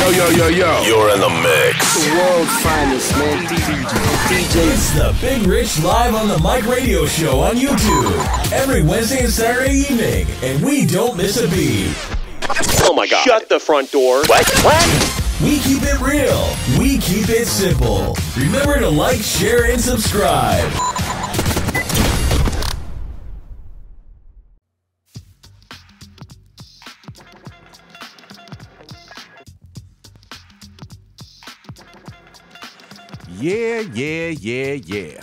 Yo. You're in the mix. The world's finest, man. DJ. It's the Big Rich Live on the Mic radio show on YouTube. Every Wednesday and Saturday evening. And we don't miss a beat. Oh my God. Shut the front door. What? We keep it real. We keep it simple. Remember to like, share, and subscribe. Yeah.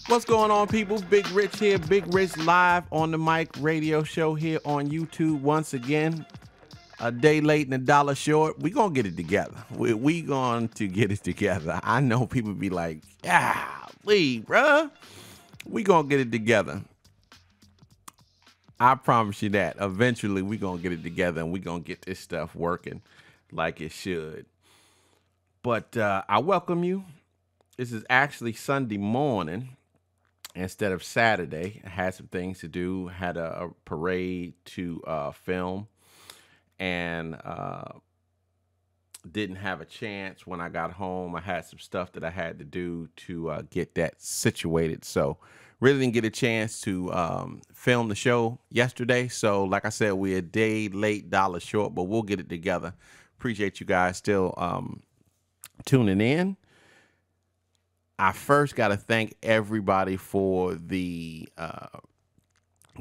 What's going on, people? Big Rich here. Big Rich Live on the Mic radio show here on YouTube once again. A day late and a dollar short. We gonna get it together. We going to get it together. I know people be like, golly, bruh. We gonna get it together. I promise you that. Eventually, we gonna get it together and we gonna get this stuff working like it should. But I welcome you. This is actually Sunday morning instead of Saturday. I had some things to do. Had a parade to film. And didn't have a chance when I got home. I had some stuff that I had to do to get that situated. So really didn't get a chance to film the show yesterday. So like I said, we're a day late, dollar short, but we'll get it together. Appreciate you guys still tuning in. I first got to thank everybody for the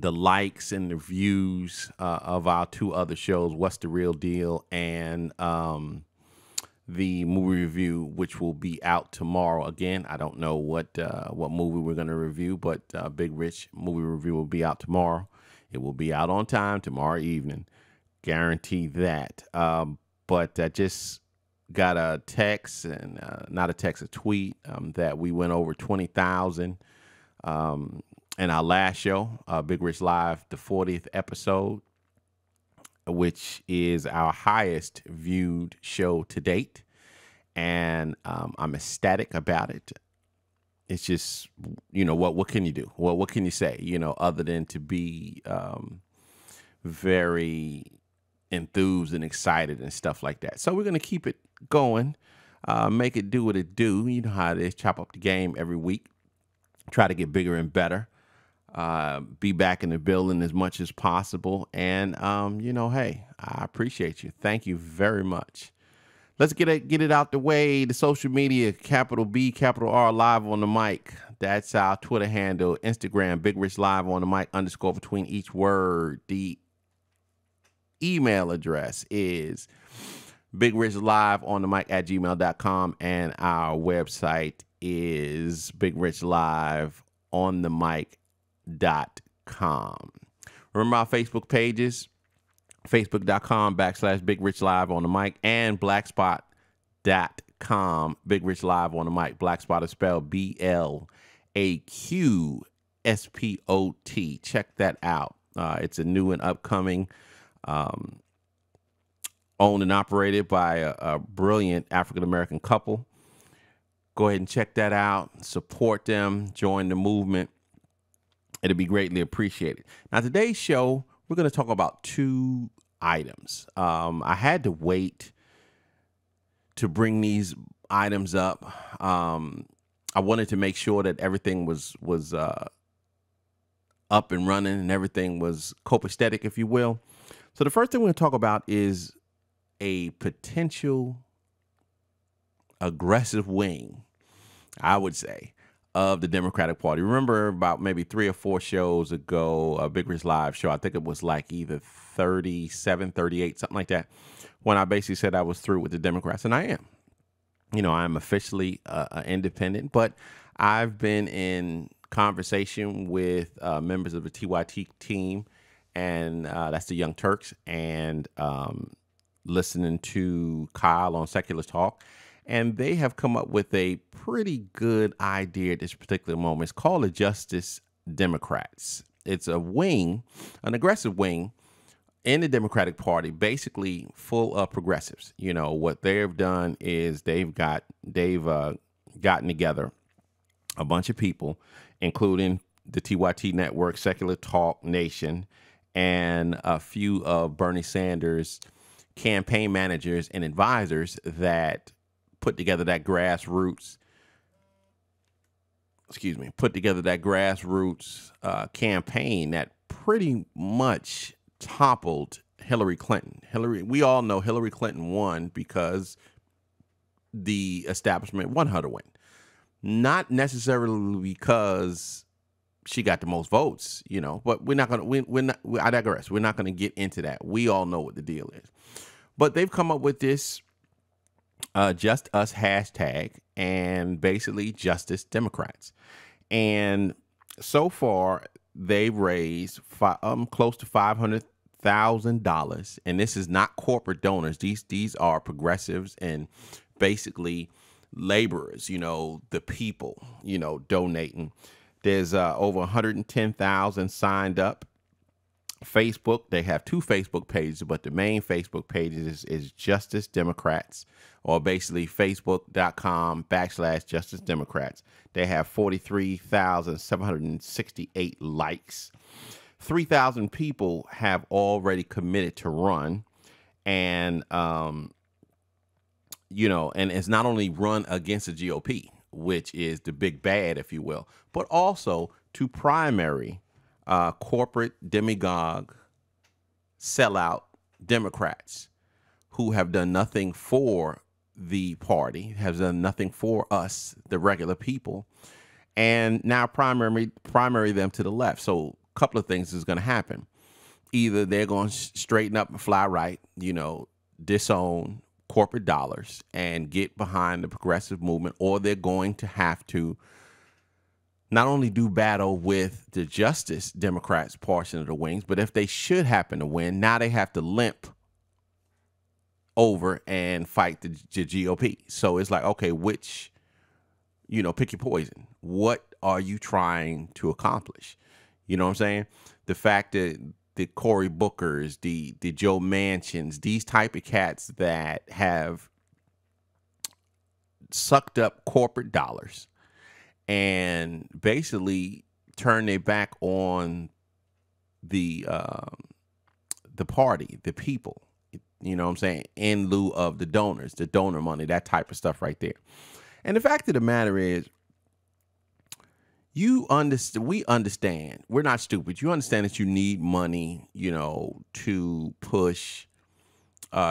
likes and the views of our two other shows, What's the Real Deal and the movie review, which will be out tomorrow. Again, I don't know what movie we're going to review, but Big Rich movie review will be out tomorrow. It will be out on time tomorrow evening. Guarantee that. But I just got a text, and not a text, a tweet, that we went over 20,000 in our last show, Big Rich Live, the 40th episode, which is our highest viewed show to date. And I'm ecstatic about it. It's just, what can you do? Well, what can you say, other than to be very enthused and excited and stuff like that. So we're going to keep it going, make it do what it do. You know how it is, chop up the game every week, try to get bigger and better. Be back in the building as much as possible. And, hey, I appreciate you. Thank you very much. Let's get it out the way. The social media, capital B, capital R, Live on the Mic. That's our Twitter handle. Instagram, Big Rich Live on the Mic, _ between each word. The email address is bigrichlivehonthemic@gmail.com. And our website is bigrichlivehonthemic.com. Remember our Facebook pages, facebook.com/Big Rich Live on the Mic, and blackspot.com, Big Rich Live on the Mic. Blackspot is spelled BLAQSPOT. Check that out. It's a new and upcoming, owned and operated by a brilliant African-American couple. Go ahead and check that out. Support them. Join the movement. It'll be greatly appreciated. Now, today's show, we're going to talk about two items. I had to wait to bring these items up. I wanted to make sure that everything was up and running and everything was copacetic, if you will. So the first thing we're going to talk about is a potential aggressive wing, I would say, of the Democratic Party. Remember about maybe 3 or 4 shows ago, a Big Rich Live show, I think it was like either 37, 38, something like that, when I basically said I was through with the Democrats, and I am. I'm officially independent, but I've been in conversation with members of the TYT team, and that's the Young Turks, and listening to Kyle on Secular Talk. And they have come up with a pretty good idea at this particular moment. It's called the Justice Democrats. It's a wing, an aggressive wing in the Democratic Party, basically full of progressives. What they've done is they've gotten together a bunch of people, including the TYT Network, Secular Talk Nation, and a few of Bernie Sanders' campaign managers and advisors that put together that grassroots campaign that pretty much toppled Hillary Clinton. We all know Hillary Clinton won because the establishment wanted her to win. Not necessarily because she got the most votes, but we're not going to, I digress. We're not going to get into that. We all know what the deal is. But they've come up with this Just Us hashtag and basically Justice Democrats. And so far, they've raised close to $500,000. And this is not corporate donors. These are progressives and basically laborers, the people, donating. There's over 110,000 signed up. Facebook, they have 2 Facebook pages, but the main Facebook page is Justice Democrats, or basically facebook.com/Justice Democrats. They have 43,768 likes. 3,000 people have already committed to run. And, and it's not only run against the GOP, which is the big bad, if you will, but also to primary corporate demagogue sellout Democrats who have done nothing for the party, have done nothing for us, the regular people, and now primary them to the left. So a couple of things is going to happen. Either they're going to straighten up and fly right, disown corporate dollars and get behind the progressive movement, or they're going to have to not only do battle with the Justice Democrats portion of the wings, but if they should happen to win, now they have to limp over and fight the GOP. So it's like, okay, which, pick your poison. What are you trying to accomplish? You know what I'm saying? The fact that the Cory Bookers, the Joe Manchins, these type of cats that have sucked up corporate dollars and basically turn their back on the party, the people, you know what I'm saying, in lieu of the donors, the donor money, that type of stuff right there. And the fact of the matter is, we understand, we're not stupid. You understand that you need money, to push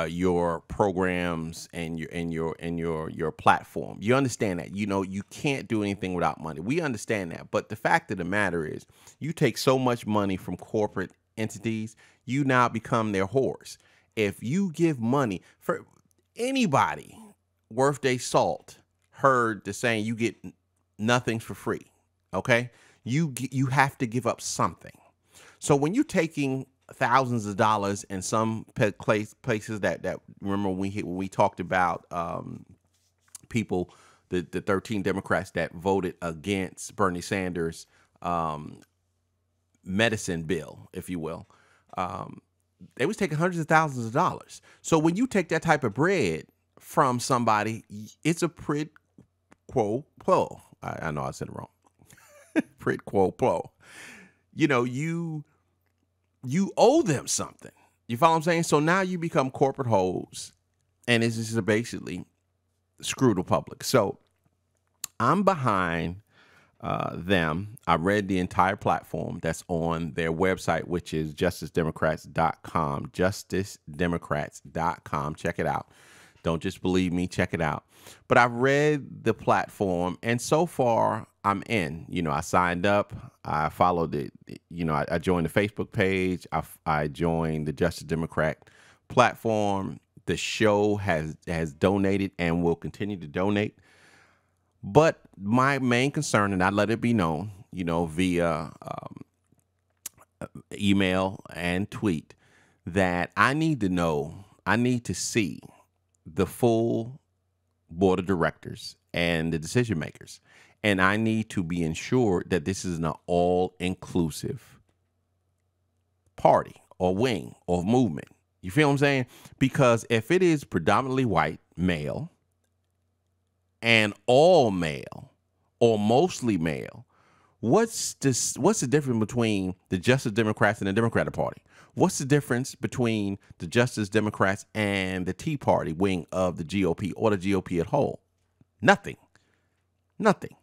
your programs and your platform. You understand that, you can't do anything without money. We understand that. But the fact of the matter is, you take so much money from corporate entities, you now become their whores. If you give money for anybody worth their salt, heard the saying, you get nothing for free. Okay, you have to give up something. So when you're taking thousands of dollars in some places that remember when we talked about people, the 13 Democrats that voted against Bernie Sanders' medicine bill, if you will, they was taking hundreds of thousands of dollars. So when you take that type of bread from somebody, it's a quid pro quo. I know I said it wrong. Quid pro quo. You owe them something. You follow what I'm saying? So now you become corporate hoes, and it's just basically screw the public. So I'm behind them. I read the entire platform that's on their website, which is justicedemocrats.com. Justicedemocrats.com. Check it out. Don't just believe me. Check it out. But I've read the platform, and so far I'm in. I signed up. I followed it. I joined the Facebook page. I joined the Justice Democrat platform. The show has donated and will continue to donate. But my main concern, and I let it be known, via email and tweet, that I need to see the full board of directors and the decision makers. And I need to be ensured that this is an all-inclusive party or wing or movement. You feel what I'm saying? Because if it is predominantly white, male, and all male or mostly male, what's the difference between the Justice Democrats and the Democratic Party? What's the difference between the Justice Democrats and the Tea Party wing of the GOP or the GOP at whole? Nothing. Nothing.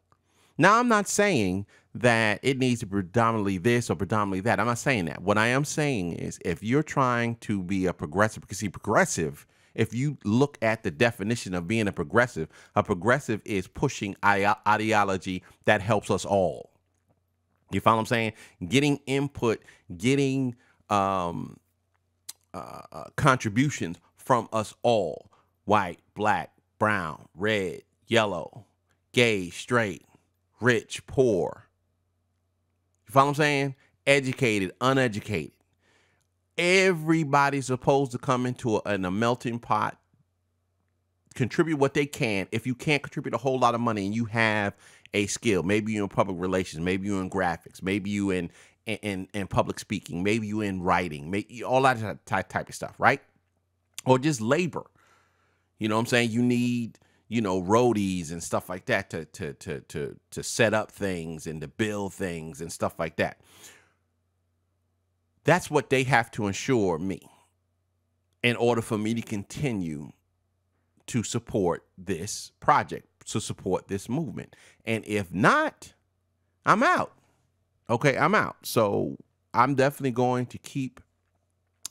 Now, I'm not saying that it needs to be predominantly this or predominantly that. I'm not saying that. What I am saying is if you're trying to be a progressive, because see, progressive, if you look at the definition of being a progressive is pushing ideology that helps us all. You follow what I'm saying? Getting input, getting contributions from us all. White, black, brown, red, yellow, gay, straight, rich, poor. You follow what I'm saying? Educated, uneducated. Everybody's supposed to come into a melting pot, contribute what they can. If you can't contribute a whole lot of money and you have a skill, maybe you're in public relations, maybe you're in graphics, maybe you in public speaking, maybe you in writing, maybe all that type of stuff, right? Or just labor. You know what I'm saying? You need, roadies and stuff like that to set up things and to build things and stuff like that. That's what they have to ensure me in order for me to continue to support this project, to support this movement. And if not, I'm out. Okay, I'm out. So I'm definitely going to keep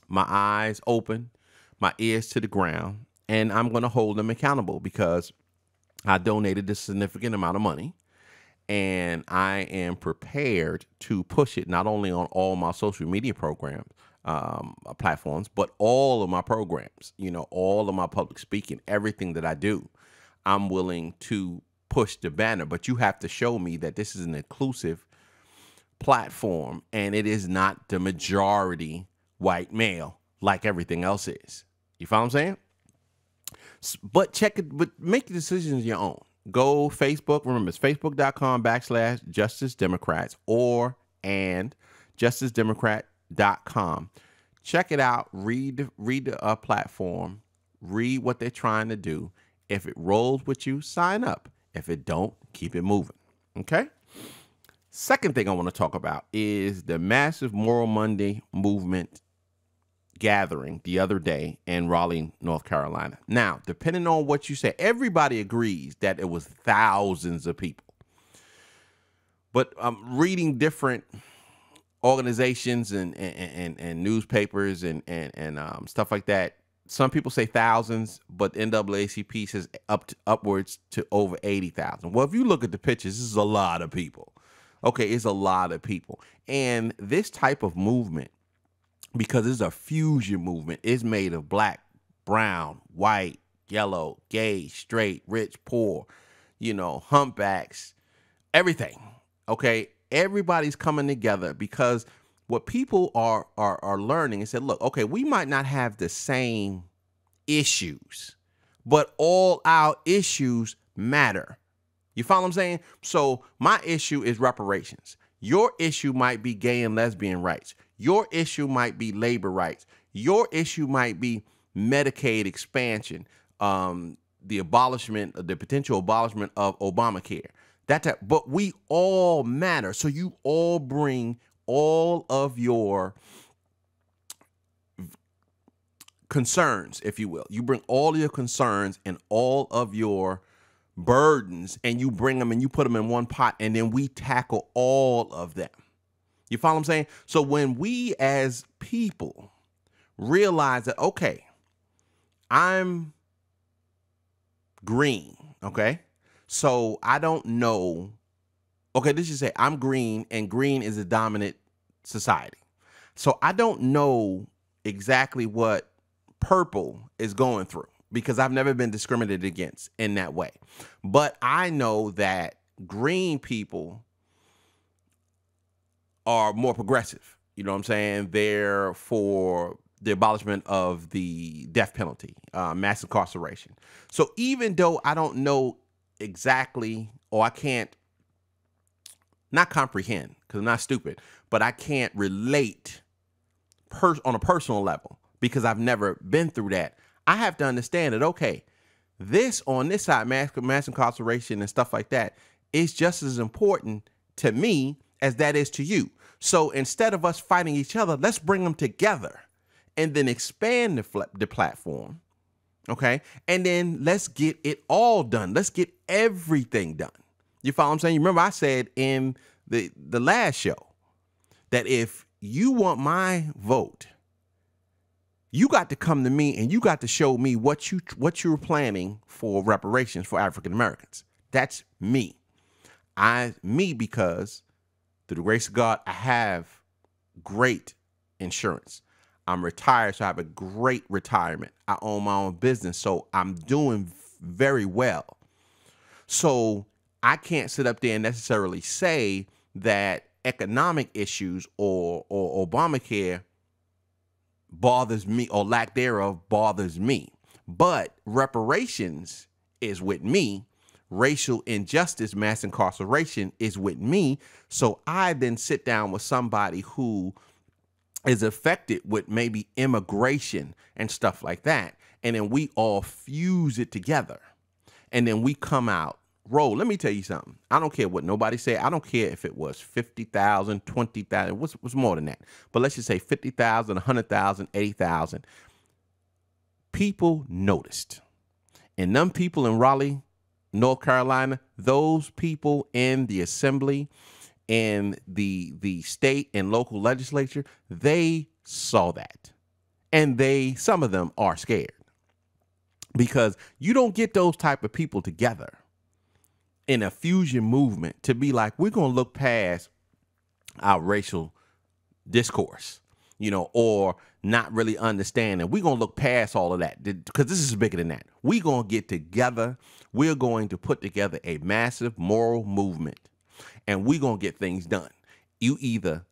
my eyes open, my ears to the ground, and I'm going to hold them accountable because I donated a significant amount of money. And I am prepared to push it not only on all my social media programs, platforms, but all of my programs, all of my public speaking, everything that I do, I'm willing to push the banner. But you have to show me that this is an inclusive platform and it is not the majority white male like everything else is. You follow what I'm saying? But check it, but make the decisions your own. Go Facebook. Remember, it's facebook.com/Justice Democrats and justicedemocrat.com. Check it out. Read the platform. Read what they're trying to do. If it rolls with you, sign up. If it don't, keep it moving. Okay? Second thing I want to talk about is the massive Moral Monday movement gathering the other day in Raleigh, North Carolina. Now, depending on what you say, everybody agrees that it was thousands of people. But I'm reading different organizations and newspapers and stuff like that. Some people say thousands, but NAACP says upwards to over 80,000. Well, if you look at the pictures, this is a lot of people. Okay, it's a lot of people. And this type of movement, because it's a fusion movement, it's made of black, brown, white, yellow, gay, straight, rich, poor, humpbacks, everything. Okay, everybody's coming together because what people are learning and said, look, okay, we might not have the same issues, but all our issues matter. You follow what I'm saying? So my issue is reparations. Your issue might be gay and lesbian rights. Your issue might be labor rights. Your issue might be Medicaid expansion, the potential abolishment of Obamacare. But we all matter. So you all bring all of your concerns, if you will. You bring all of your concerns and all of your burdens, and you bring them and you put them in one pot, and then we tackle all of them. You follow what I'm saying? So when we as people realize that, okay, I'm green, okay? So I don't know. Okay, let's just say I'm green, and green is a dominant society. So I don't know exactly what purple is going through because I've never been discriminated against in that way. But I know that green people are more progressive. You know what I'm saying? They're for the abolishment of the death penalty, mass incarceration. So even though I don't know exactly, or I can't, not comprehend, because I'm not stupid, but I can't relate on a personal level because I've never been through that. I have to understand that, okay, this on this side, mass incarceration and stuff like that, is just as important to me as that is to you. So instead of us fighting each other, let's bring them together and then expand the platform. Okay. And then let's get it all done. Let's get everything done. You follow what I'm saying? You remember I said in the last show that if you want my vote, you got to come to me and you got to show me what you're planning for reparations for African Americans. That's me. Because through the grace of God, I have great insurance. I'm retired, so I have a great retirement. I own my own business, so I'm doing very well. So I can't sit up there and necessarily say that economic issues or Obamacare bothers me, or lack thereof bothers me. But reparations is with me. Racial injustice, mass incarceration is with me. So I then sit down with somebody who is affected with maybe immigration and stuff like that. And then we all fuse it together. And then we come out, roll. Let me tell you something. I don't care what nobody say. I don't care if it was 50,000, 20,000, what's more than that. But let's just say 50,000, 100,000, 80,000. People noticed. And them people in Raleigh, North Carolina, those people in the assembly and the state and local legislature, they saw that. And some of them are scared, because you don't get those type of people together in a fusion movement to be like, we're going to look past our racial discourse, or not really understanding. We're going to look past all of that, because this is bigger than that. We're going to get together. We're going to put together a massive moral movement, and we're going to get things done. You either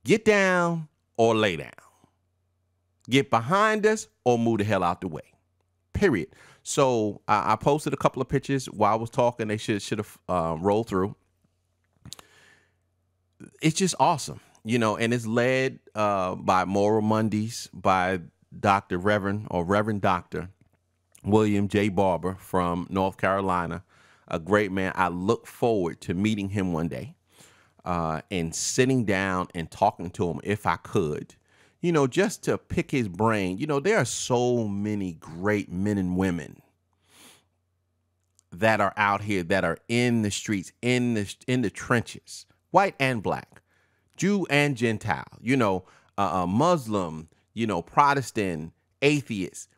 get down or lay down. Get behind us or move the hell out the way. Period. So I posted a couple of pictures while I was talking. They should have rolled through. It's just awesome, and it's led by Moral Mondays, by Reverend Dr. William J. Barber from North Carolina, a great man. I look forward to meeting him one day and sitting down and talking to him if I could, just to pick his brain. There are so many great men and women that are out here, that are in the streets, in the trenches, white and black, Jew and Gentile, Muslim, Protestant, atheist,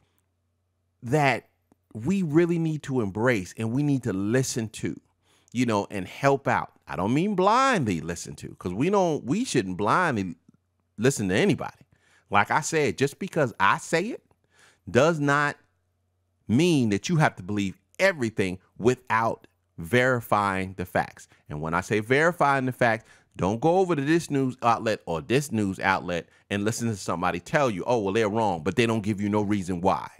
that we really need to embrace and we need to listen to, and help out. I don't mean blindly listen to, because we shouldn't blindly listen to anybody. Like I said, just because I say it does not mean that you have to believe everything without verifying the facts. And when I say verifying the facts, don't go over to this news outlet or this news outlet and listen to somebody tell you, oh, well, they're wrong, but they don't give you no reason why.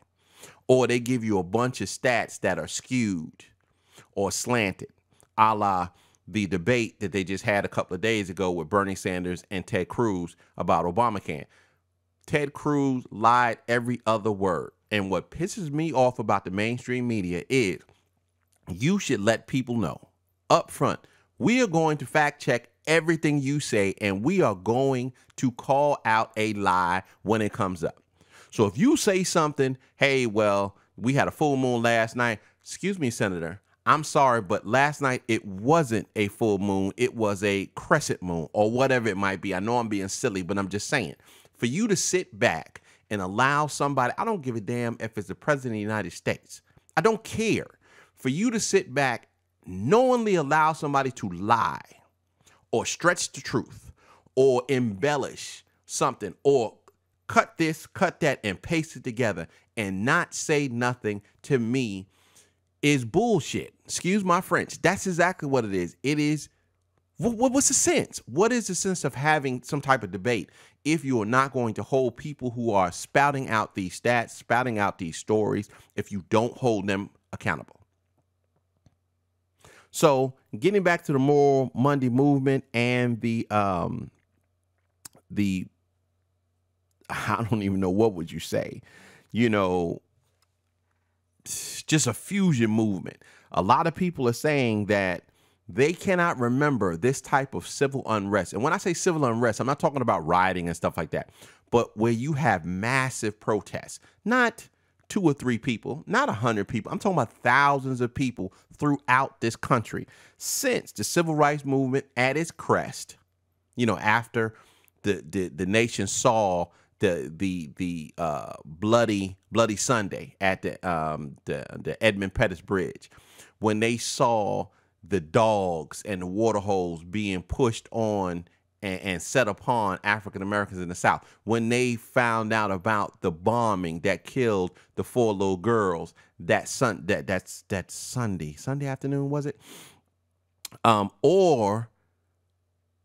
Or they give you a bunch of stats that are skewed or slanted, a la the debate that they just had a couple of days ago with Bernie Sanders and Ted Cruz about Obamacare. Ted Cruz lied every other word. And what pisses me off about the mainstream media is you should let people know up front, we are going to fact check everything you say, and we are going to call out a lie when it comes up. So if you say something, hey, well, we had a full moon last night. Excuse me, Senator, I'm sorry, but last night it wasn't a full moon. It was a crescent moon or whatever it might be. I know I'm being silly, but I'm just saying, for you to sit back and allow somebody, I don't give a damn if it's the president of the United States. I don't care. For you to sit back, knowingly allow somebody to lie or stretch the truth or embellish something or cut this, cut that, and paste it together and not say nothing, to me is bullshit. Excuse my French. That's exactly what it is. It is, what's the sense? What is the sense of having some type of debate if you are not going to hold people who are spouting out these stats, spouting out these stories, if you don't hold them accountable? So getting back to the Moral Monday movement and the I don't even know, what would you say, just a fusion movement. A lot of people are saying that they cannot remember this type of civil unrest. And when I say civil unrest, I'm not talking about rioting and stuff like that, but where you have massive protests, not 2 or 3 people, not 100 people. I'm talking about thousands of people throughout this country since the civil rights movement at its crest. You know, after the nation saw the bloody Sunday at the Edmund Pettus Bridge, when they saw the dogs and the water holes being pushed on and set upon African Americans in the South, when they found out about the bombing that killed the 4 little girls that Sunday afternoon, was it? Or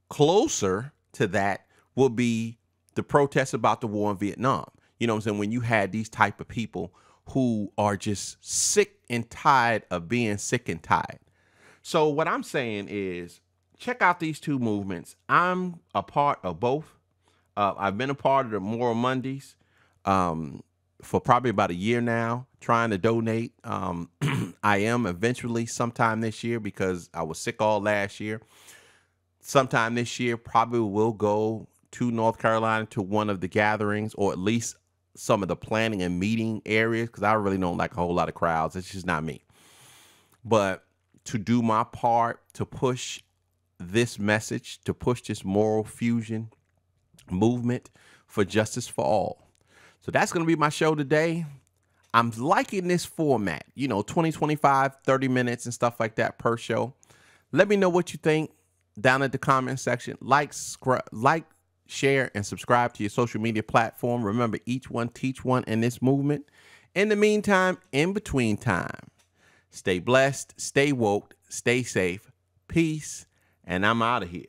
closer to that would be the protests about the war in Vietnam. You know what I'm saying? When you had these type of people who are just sick and tired of being sick and tired. So what I'm saying is, check out these 2 movements. I'm a part of both. I've been a part of the Moral Mondays for probably about a year now, trying to donate. I am eventually sometime this year, because I was sick all last year. Sometime this year, probably will go to North Carolina to one of the gatherings, or at least some of the planning and meeting areas, because I really don't like a whole lot of crowds. It's just not me. But to do my part to push this message, to push this moral fusion movement for justice for all. So that's going to be my show today. I'm liking this format, 20, 25, 30 minutes and stuff like that per show. Let me know what you think down at the comment section. Like, share, and subscribe to your social media platform. Remember, each one teach one in this movement. In the meantime, in between time, stay blessed, stay woke, stay safe, peace, and I'm out of here.